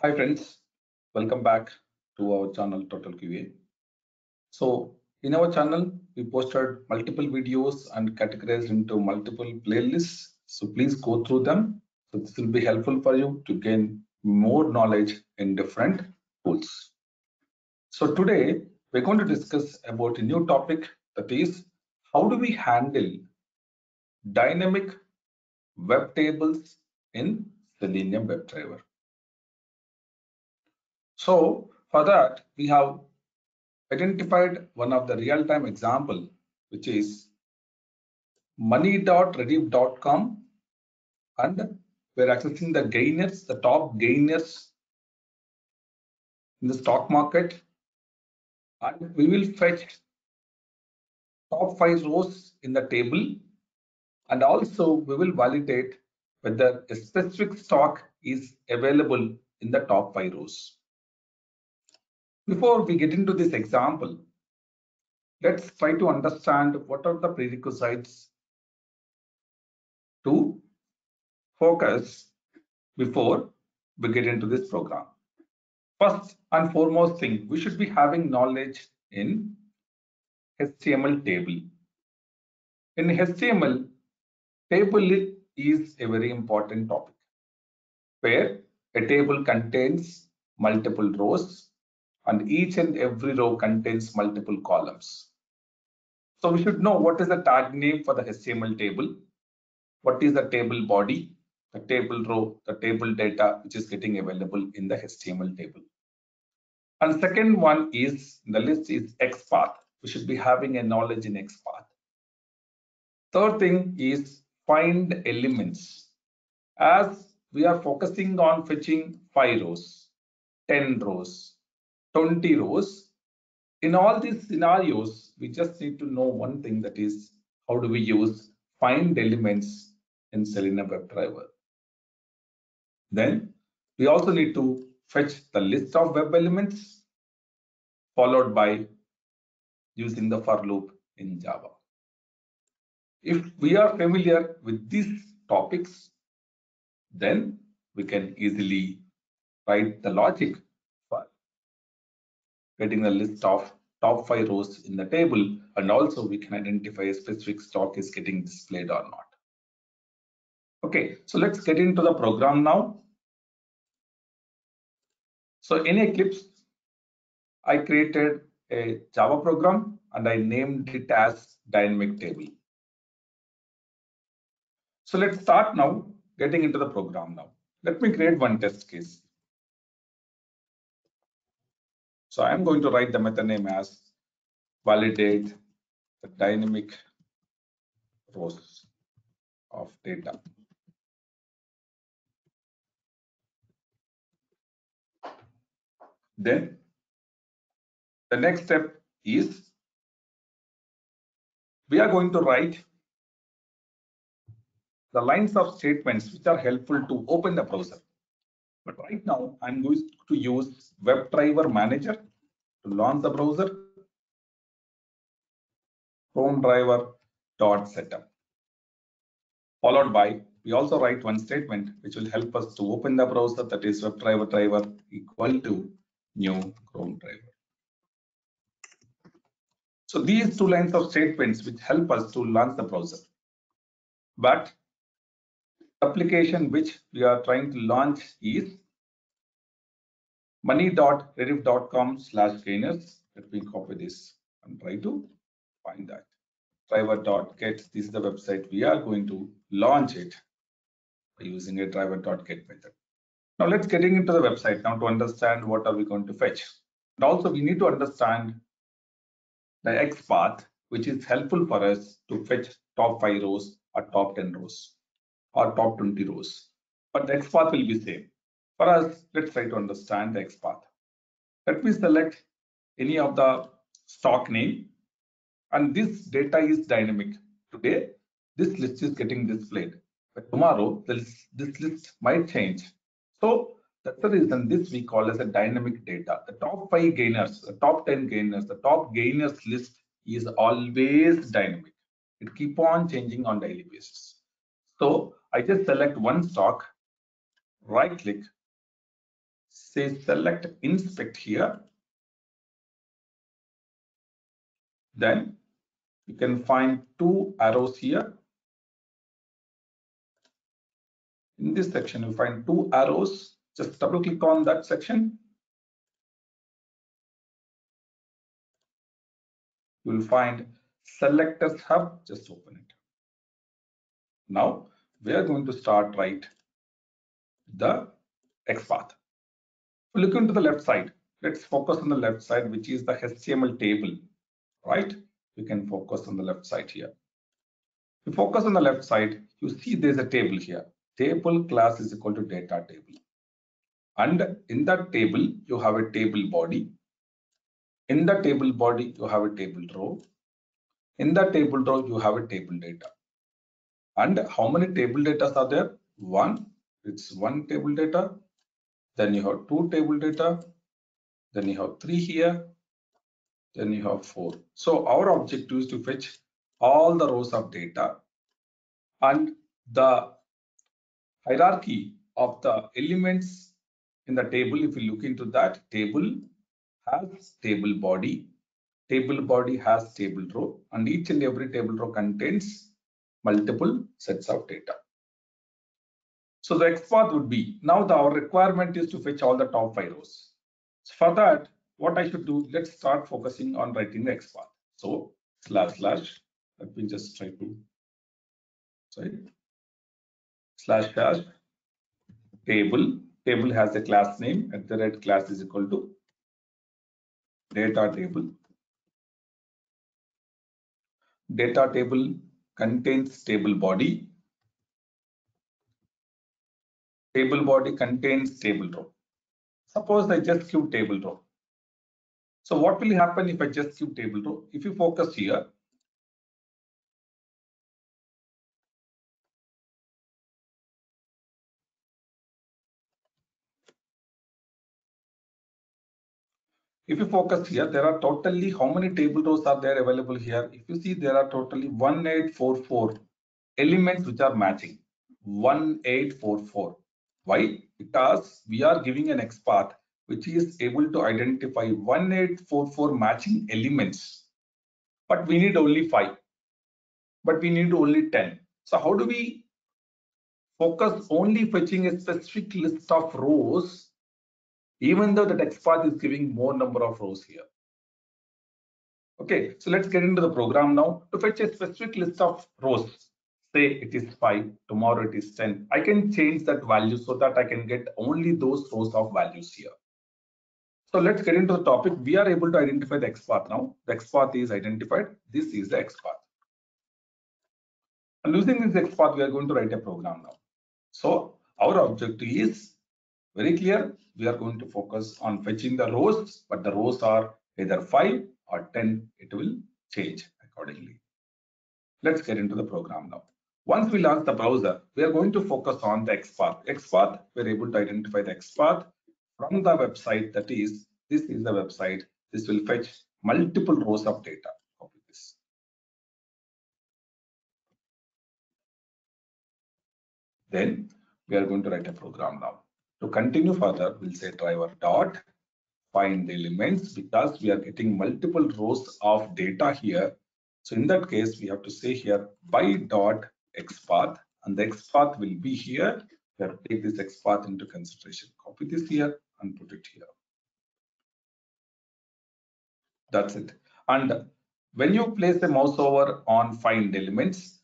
Hi friends, welcome back to our channel Total QA. So in our channel, we posted multiple videos and categorized into multiple playlists. So please go through them. So this will be helpful for you to gain more knowledge in different tools. So today we're going to discuss about a new topic, that is how do we handle dynamic web tables in Selenium WebDriver. So for that, we have identified one of the real-time example, which is money.rediff.com, and we're accessing the gainers, the top gainers in the stock market, and we will fetch top 5 rows in the table, and also we will validate whether a specific stock is available in the top 5 rows. Before we get into this example, let's try to understand what are the prerequisites to focus before we get into this program. First and foremost thing, we should be having knowledge in HTML table. In HTML, table is a very important topic where a table contains multiple rows and each and every row contains multiple columns. So we should know what is the tag name for the HTML table, what is the table body, the table row, the table data which is getting available in the HTML table. And second one is the list is XPath. We should be having a knowledge in XPath. Third thing is find elements. As we are focusing on fetching 5 rows, 10 rows, 20 rows, in all these scenarios, we just need to know one thing, that is how do we use find elements in Selenium WebDriver. Then we also need to fetch the list of web elements followed by using the for loop in Java. If we are familiar with these topics, then we can easily write the logic for getting the list of top 5 rows in the table, and also we can identify a specific stock is getting displayed or not. Okay, so let's get into the program now. So in Eclipse, I created a Java program and I named it as dynamic table. So let's start now getting into the program now. Let me create one test case. So I'm going to write the method name as validate the dynamic rows of data. Then the next step is we are going to write the lines of statements which are helpful to open the browser. But right now I'm going to use WebDriver Manager to launch the browser. Chrome driver dot setup. Followed by, we also write one statement which will help us to open the browser, that is WebDriver driver equal to new Chrome driver. So these 2 lines of statements which help us to launch the browser. But the application which we are trying to launch is money.rediff.com/gainers. Let me copy this and try to find that. Driver.get, this is the website we are going to launch it by using a driver.get method. Now let's getting into the website now to understand what are we going to fetch. And also we need to understand the XPath, which is helpful for us to fetch top 5 rows or top 10 rows or top 20 rows. But the XPath will be same. For us, let's try to understand the XPath. Let me select any of the stock name, and this data is dynamic. Today, this list is getting displayed, but tomorrow this list might change. So that's the reason this we call as a dynamic data. The top 5 gainers, the top 10 gainers, the top gainers list is always dynamic. It keep on changing on daily basis. So I just select one stock, right click, say select inspect here, then you can find two arrows here. In this section, you find two arrows. Just double click on that section. You will find selectors hub. Just open it. Now we are going to start write the XPath. Look into the left side. Let's focus on the left side, which is the HTML table, right? You can focus on the left side here. If you focus on the left side, you see there's a table here. Table class is equal to data table. And in that table, you have a table body. In the table body, you have a table row. In the table row, you have a table data. And how many table data are there? One. It's one table data. Then you have two table data. Then you have three here. Then you have four. So our objective is to fetch all the rows of data, and the hierarchy of the elements in the table, if you look into that, table has table body has table row, and each and every table row contains multiple sets of data. So the XPath would be, now our requirement is to fetch all the top 5 rows. So for that, what I should do, let's start focusing on writing the XPath. So // let me just try to, /# table has a class name, at the red class is equal to data table. Data table contains table body. Table body contains table row. Suppose I just give table row. So what will happen if I just give table row? If you focus here, there are totally how many table rows are there available here? If you see, there are totally 1844 elements which are matching. 1844. Why? Because we are giving an XPath which is able to identify 1844 matching elements, but we need only 5. But we need only 10. So how do we focus only fetching a specific list of rows, even though the XPath is giving more number of rows here? Okay, so let's get into the program now. To fetch a specific list of rows, say it is 5, tomorrow it is 10. I can change that value so that I can get only those rows of values here. So let's get into the topic. We are able to identify the XPath now. The XPath is identified. This is the XPath. And using this XPath, we are going to write a program now. So our objective is very clear. We are going to focus on fetching the rows, but the rows are either 5 or 10. It will change accordingly. Let's get into the program now. Once we launch the browser, we are going to focus on the XPath. XPath, we're able to identify the XPath from the website. That is, this is the website. This will fetch multiple rows of data. Copy this. Then we are going to write a program now. To continue further, we'll say driver dot find the elements, because we are getting multiple rows of data here. So in that case, we have to say here by dot XPath, and the XPath will be here. We have to take this XPath into consideration. Copy this here and put it here. That's it. And when you place a mouse over on find elements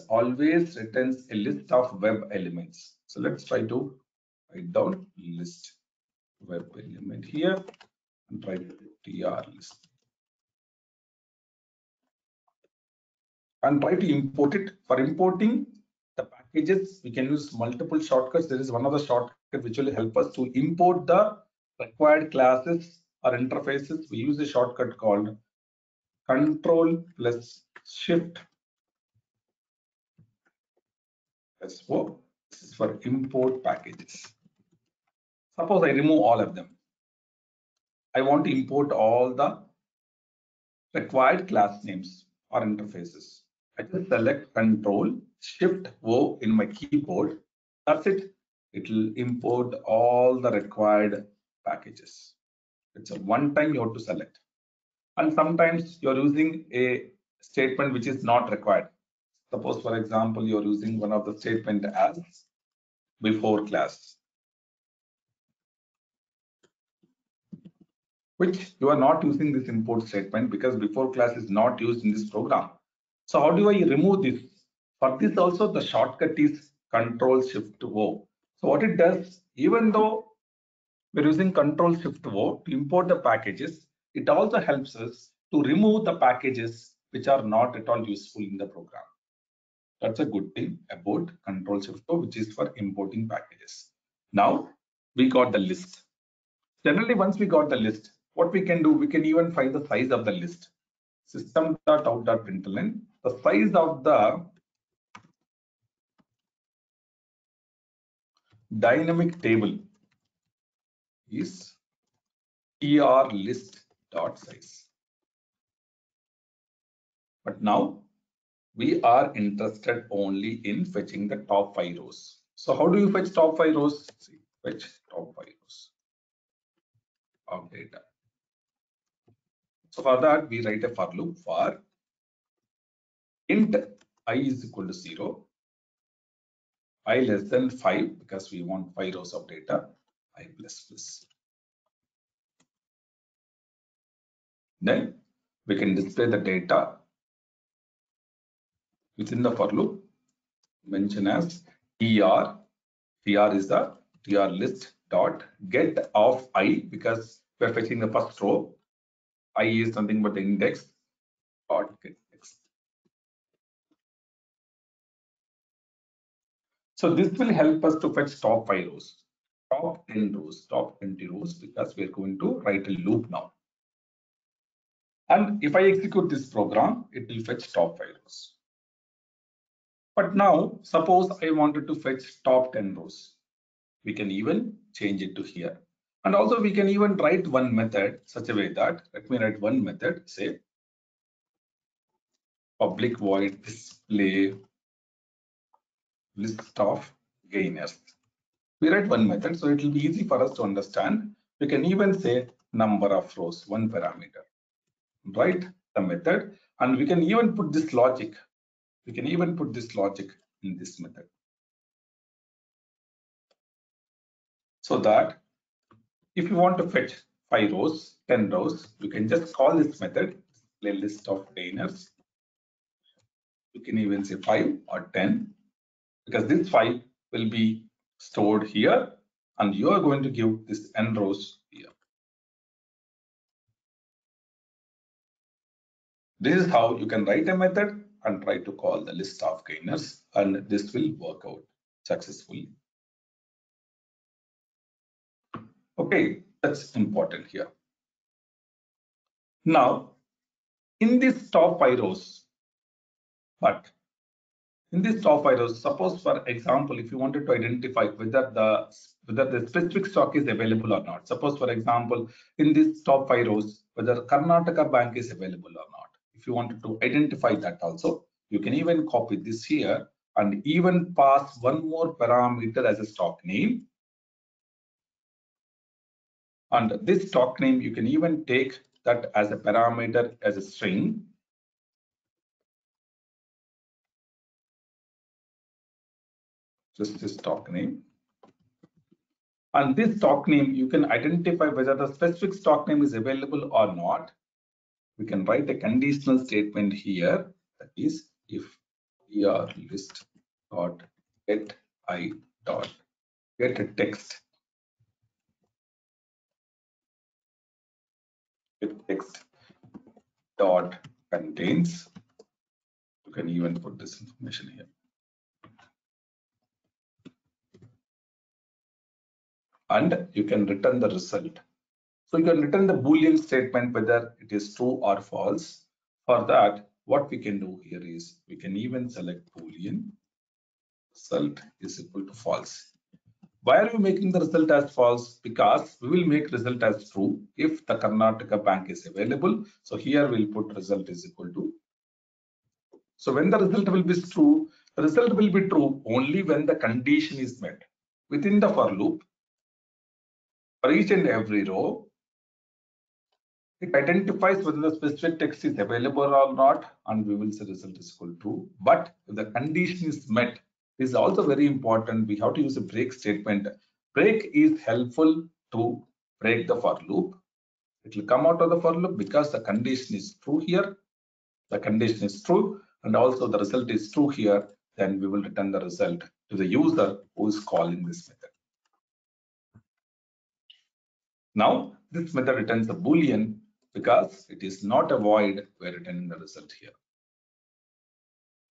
always returns a list of web elements. So let's try to write down list web element here and try to tr list. And try to import it. For importing the packages, we can use multiple shortcuts. There is one other shortcut which will help us to import the required classes or interfaces. We use a shortcut called Control plus Shift S4. This is for import packages. Suppose I remove all of them. I want to import all the required class names or interfaces. I just select Control Shift O in my keyboard. That's it. it will import all the required packages. It's a one time you have to select. And sometimes you're using a statement which is not required. Suppose, for example, you're using one of the statement as before class, which you are not using this import statement because before class is not used in this program. So how do I remove this? For this also the shortcut is Control-Shift-O. So what it does, even though we're using Control-Shift-O to import the packages, it also helps us to remove the packages which are not at all useful in the program. That's a good thing about Control-Shift-O, which is for importing packages. Now we got the list. Generally, once we got the list, what we can do, we can even find the size of the list. System.out.println, the size of the dynamic table is trlist.size. But now we are interested only in fetching the top 5 rows. So how do you fetch top 5 rows? See, fetch top 5 rows of data. So for that, we write a for loop for int I is equal to 0, I less than 5 because we want 5 rows of data, I plus plus. Then we can display the data within the for loop, mention as tr. tr is the tr list dot get of I because we are fetching the first row. I is nothing but the index dot get next. So this will help us to fetch top 5 rows, top 10 rows, top 20 rows because we are going to write a loop now. And if I execute this program, it will fetch top 5 rows. But now, suppose I wanted to fetch top 10 rows. We can even change it to here. And also we can even write one method such a way that, let me write one method, say public void display list of gainers. We write one method, so it will be easy for us to understand. We can even say number of rows, one parameter. Write the method, and we can even put this logic. We can even put this logic in this method. So that if you want to fetch 5 rows, 10 rows, you can just call this method display list of gainers. You can even say 5 or 10 because this 5 will be stored here and you are going to give this n rows here. This is how you can write a method and try to call the list of gainers, and this will work out successfully. Okay, that's important here. Now, in this top 5 rows, in this top 5 rows, suppose for example, if you wanted to identify whether the specific stock is available or not. Suppose for example, in this top 5 rows, whether Karnataka Bank is available or not. If you wanted to identify that also, you can even copy this here and even pass one more parameter as a stock name. And this stock name, you can even take that as a parameter as a string. Just this stock name. And this stock name, you can identify whether the specific stock name is available or not. We can write a conditional statement here, that is if list dot get I dot get a text dot contains, you can even put this information here, and you can return the result. So you can return the Boolean statement whether it is true or false. For that, what we can do here is we can even select Boolean result is equal to false. Why are we making the result as false? Because we will make result as true if the Karnataka Bank is available. So here we'll put result is equal to. So when the result will be true, the result will be true only when the condition is met. within the for loop, for each and every row, it identifies whether the specific text is available or not, and we will say result is equal to true. But if the condition is met, this is also very important. We have to use a break statement. Break is helpful to break the for loop. It will come out of the for loop because the condition is true here. The condition is true, and also the result is true here. Then we will return the result to the user who is calling this method. Now, this method returns a Boolean because it is not a void, we're returning the result here.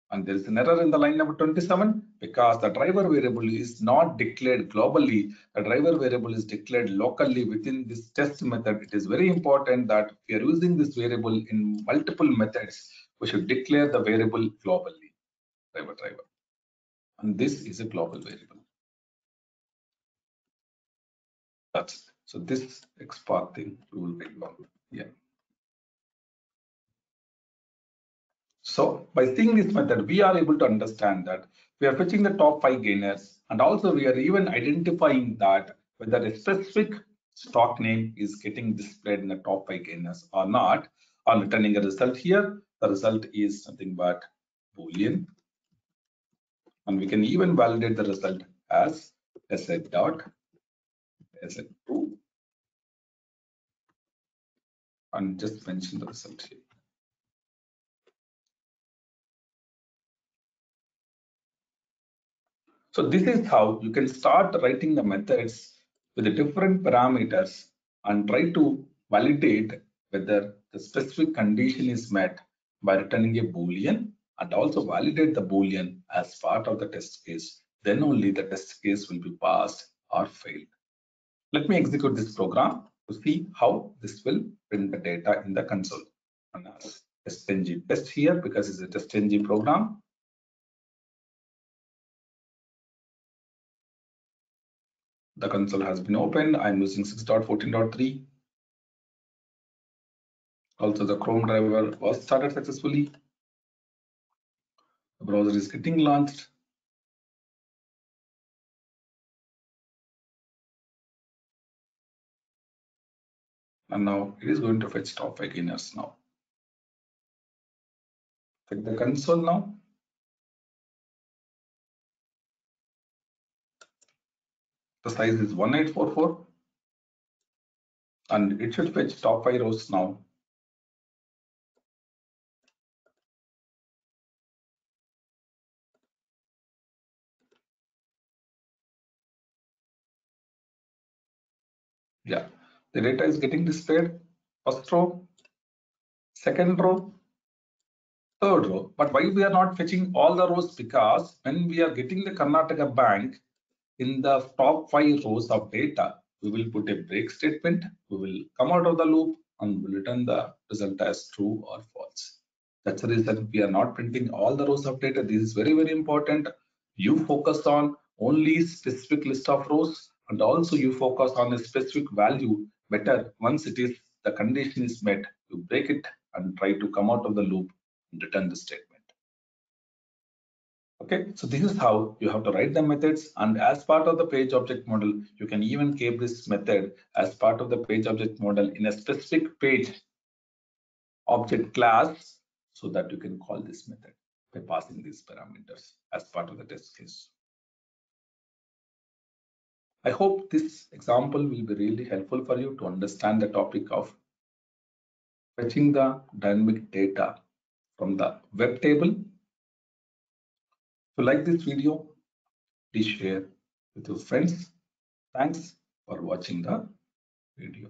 And there is an error in the line number 27 because the driver variable is not declared globally. The driver variable is declared locally within this test method. It is very important that if we are using this variable in multiple methods, we should declare the variable globally, driver. And this is a global variable. That's it. So this XPath thing we will bring down. Yeah. So by seeing this method, we are able to understand that we are fetching the top 5 gainers, and also we are even identifying that whether a specific stock name is getting displayed in the top 5 gainers or not, or returning a result here. The result is nothing but Boolean, and we can even validate the result as set.set true, and just mention the result here. So this is how you can start writing the methods with the different parameters and try to validate whether the specific condition is met by returning a Boolean, and also validate the Boolean as part of the test case. Then only the test case will be passed or failed. Let me execute this program to see how this will print the data in the console. And as testng test here because it's a testng program. The console has been opened. I'm using 6.14.3. Also, the Chrome driver was started successfully. The browser is getting launched. And now it is going to fetch top 5 gainers now. Check the console now. The size is 1844. And it should fetch top 5 rows now. Yeah, the data is getting displayed. First row, second row, third row. But why we are not fetching all the rows? Because when we are getting the Karnataka Bank in the top 5 rows of data, we will put a break statement. We will come out of the loop and will return the result as true or false. That's the reason we are not printing all the rows of data. This is very, very important. You focus on only specific list of rows, and also you focus on a specific value. Better once it is the condition is met, you break it and try to come out of the loop and return the statement. Okay, so this is how you have to write the methods, and as part of the page object model, you can even keep this method as part of the page object model in a specific page object class, so that you can call this method by passing these parameters as part of the test case. I hope this example will be really helpful for you to understand the topic of fetching the dynamic data from the web table. If you like this video, please share with your friends. Thanks for watching the video.